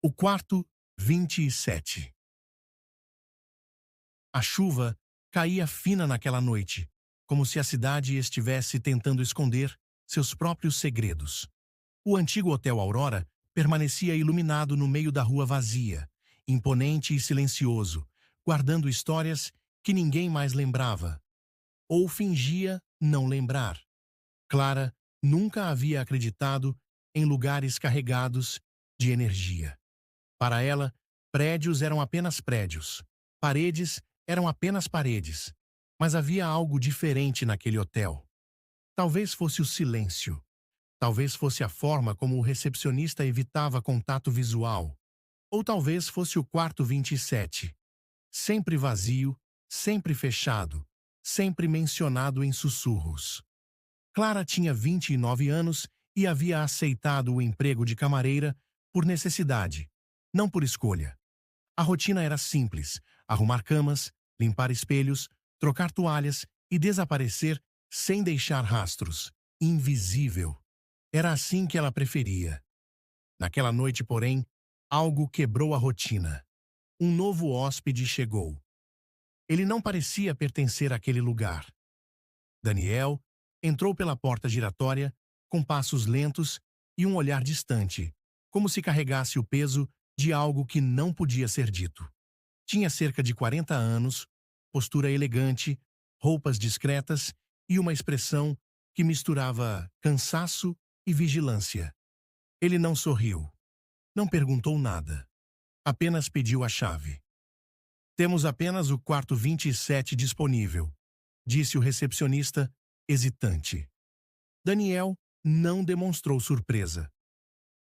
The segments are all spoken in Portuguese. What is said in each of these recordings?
O quarto 27. A chuva caía fina naquela noite, como se a cidade estivesse tentando esconder seus próprios segredos. O antigo Hotel Aurora permanecia iluminado no meio da rua vazia, imponente e silencioso, guardando histórias que ninguém mais lembrava, ou fingia não lembrar. Clara nunca havia acreditado em lugares carregados de energia. Para ela, prédios eram apenas prédios, paredes eram apenas paredes, mas havia algo diferente naquele hotel. Talvez fosse o silêncio, talvez fosse a forma como o recepcionista evitava contato visual, ou talvez fosse o quarto 27, sempre vazio, sempre fechado, sempre mencionado em sussurros. Clara tinha 29 anos e havia aceitado o emprego de camareira por necessidade, não por escolha. A rotina era simples: arrumar camas, limpar espelhos, trocar toalhas e desaparecer sem deixar rastros. Invisível. Era assim que ela preferia. Naquela noite, porém, algo quebrou a rotina. Um novo hóspede chegou. Ele não parecia pertencer àquele lugar. Daniel entrou pela porta giratória, com passos lentos e um olhar distante, como se carregasse o peso de algo que não podia ser dito. Tinha cerca de 40 anos, postura elegante, roupas discretas e uma expressão que misturava cansaço e vigilância. Ele não sorriu, não perguntou nada, apenas pediu a chave. "Temos apenas o quarto 27 disponível", disse o recepcionista, hesitante. Daniel não demonstrou surpresa.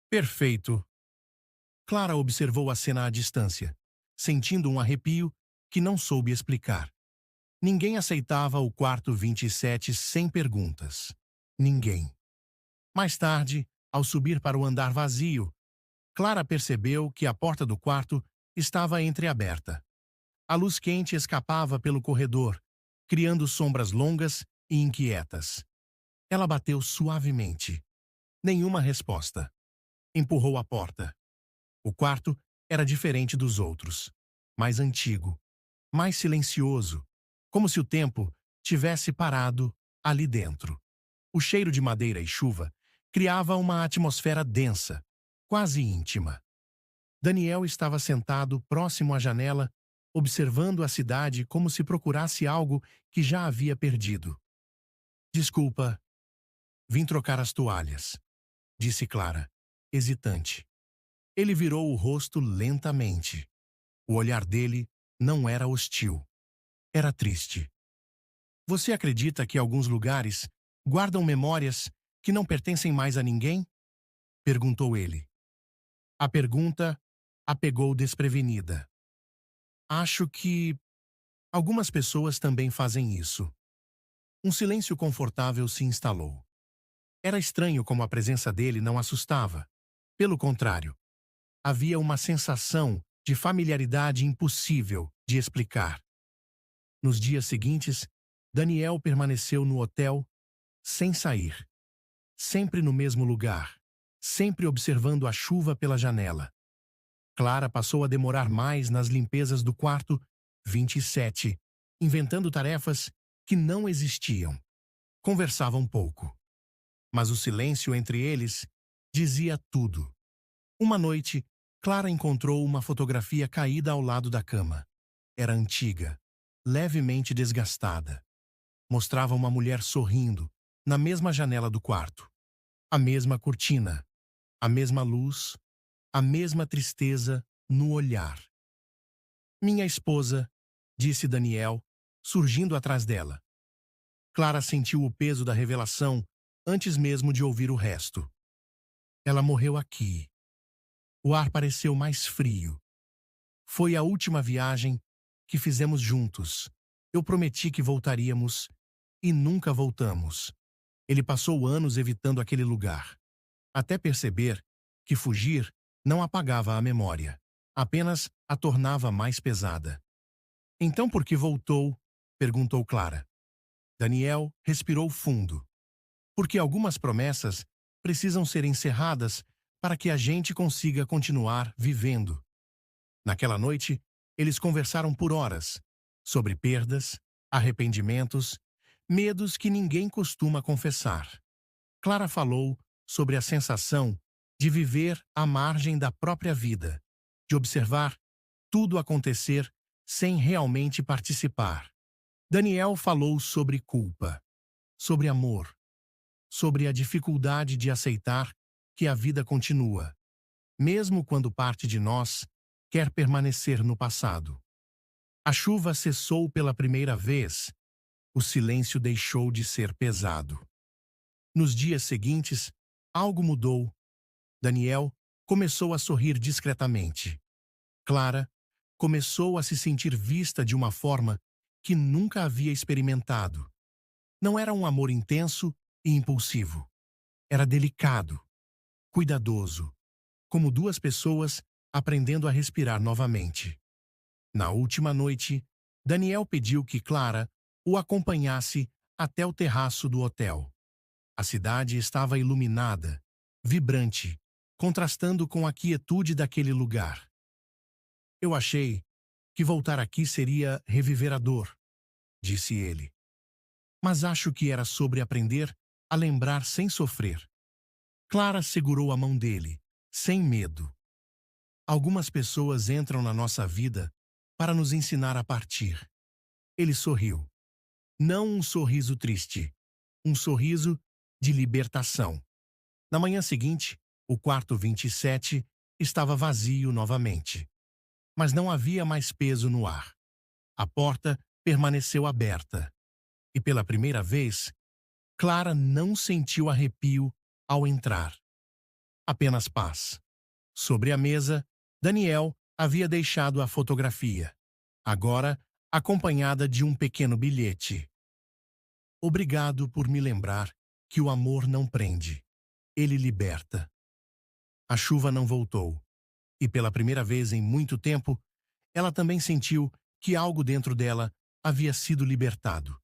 "Perfeito." Clara observou a cena à distância, sentindo um arrepio que não soube explicar. Ninguém aceitava o quarto 27 sem perguntas. Ninguém. Mais tarde, ao subir para o andar vazio, Clara percebeu que a porta do quarto estava entreaberta. A luz quente escapava pelo corredor, criando sombras longas e inquietas. Ela bateu suavemente. Nenhuma resposta. Empurrou a porta. O quarto era diferente dos outros. Mais antigo. Mais silencioso. Como se o tempo tivesse parado ali dentro. O cheiro de madeira e chuva criava uma atmosfera densa, quase íntima. Daniel estava sentado próximo à janela, observando a cidade como se procurasse algo que já havia perdido. "Desculpa, vim trocar as toalhas", disse Clara, hesitante. Ele virou o rosto lentamente. O olhar dele não era hostil. Era triste. "Você acredita que alguns lugares guardam memórias que não pertencem mais a ninguém?" perguntou ele. A pergunta a pegou desprevenida. "Acho que algumas pessoas também fazem isso." Um silêncio confortável se instalou. Era estranho como a presença dele não assustava. Pelo contrário, havia uma sensação de familiaridade impossível de explicar. Nos dias seguintes, Daniel permaneceu no hotel sem sair. Sempre no mesmo lugar, sempre observando a chuva pela janela. Clara passou a demorar mais nas limpezas do quarto 27, inventando tarefas que não existiam. Conversavam pouco. Mas o silêncio entre eles dizia tudo. Uma noite, Clara encontrou uma fotografia caída ao lado da cama. Era antiga, levemente desgastada. Mostrava uma mulher sorrindo, na mesma janela do quarto. A mesma cortina, a mesma luz, a mesma tristeza no olhar. "Minha esposa", disse Daniel, surgindo atrás dela. Clara sentiu o peso da revelação antes mesmo de ouvir o resto. "Ela morreu aqui." O ar pareceu mais frio. "Foi a última viagem que fizemos juntos. Eu prometi que voltaríamos e nunca voltamos." Ele passou anos evitando aquele lugar, até perceber que fugir não apagava a memória, apenas a tornava mais pesada. "Então por que voltou?" perguntou Clara. Daniel respirou fundo. "Porque algumas promessas precisam ser encerradas para que a gente consiga continuar vivendo. Naquela noite, eles conversaram por horas sobre perdas, arrependimentos, medos que ninguém costuma confessar. Clara falou sobre a sensação de viver à margem da própria vida, de observar tudo acontecer sem realmente participar. Daniel falou sobre culpa, sobre amor, sobre a dificuldade de aceitar que a vida continua, mesmo quando parte de nós quer permanecer no passado. A chuva cessou pela primeira vez, o silêncio deixou de ser pesado. Nos dias seguintes, algo mudou. Daniel começou a sorrir discretamente. Clara começou a se sentir vista de uma forma que nunca havia experimentado. Não era um amor intenso e impulsivo. Era delicado, cuidadoso, como duas pessoas aprendendo a respirar novamente. Na última noite, Daniel pediu que Clara o acompanhasse até o terraço do hotel. A cidade estava iluminada, vibrante, contrastando com a quietude daquele lugar. Eu achei que voltar aqui seria reviver a dor, disse ele. Mas acho que era sobre aprender a lembrar sem sofrer. Clara segurou a mão dele, sem medo. Algumas pessoas entram na nossa vida para nos ensinar a partir. Ele sorriu. Não um sorriso triste, um sorriso de libertação. Na manhã seguinte, o quarto 27 estava vazio novamente. Mas não havia mais peso no ar. A porta permaneceu aberta. E pela primeira vez, Clara não sentiu arrepio ao entrar. Apenas paz. Sobre a mesa, Daniel havia deixado a fotografia, agora acompanhada de um pequeno bilhete. Obrigado por me lembrar que o amor não prende. Ele liberta. A chuva não voltou. E pela primeira vez em muito tempo, ela também sentiu que algo dentro dela havia sido libertado.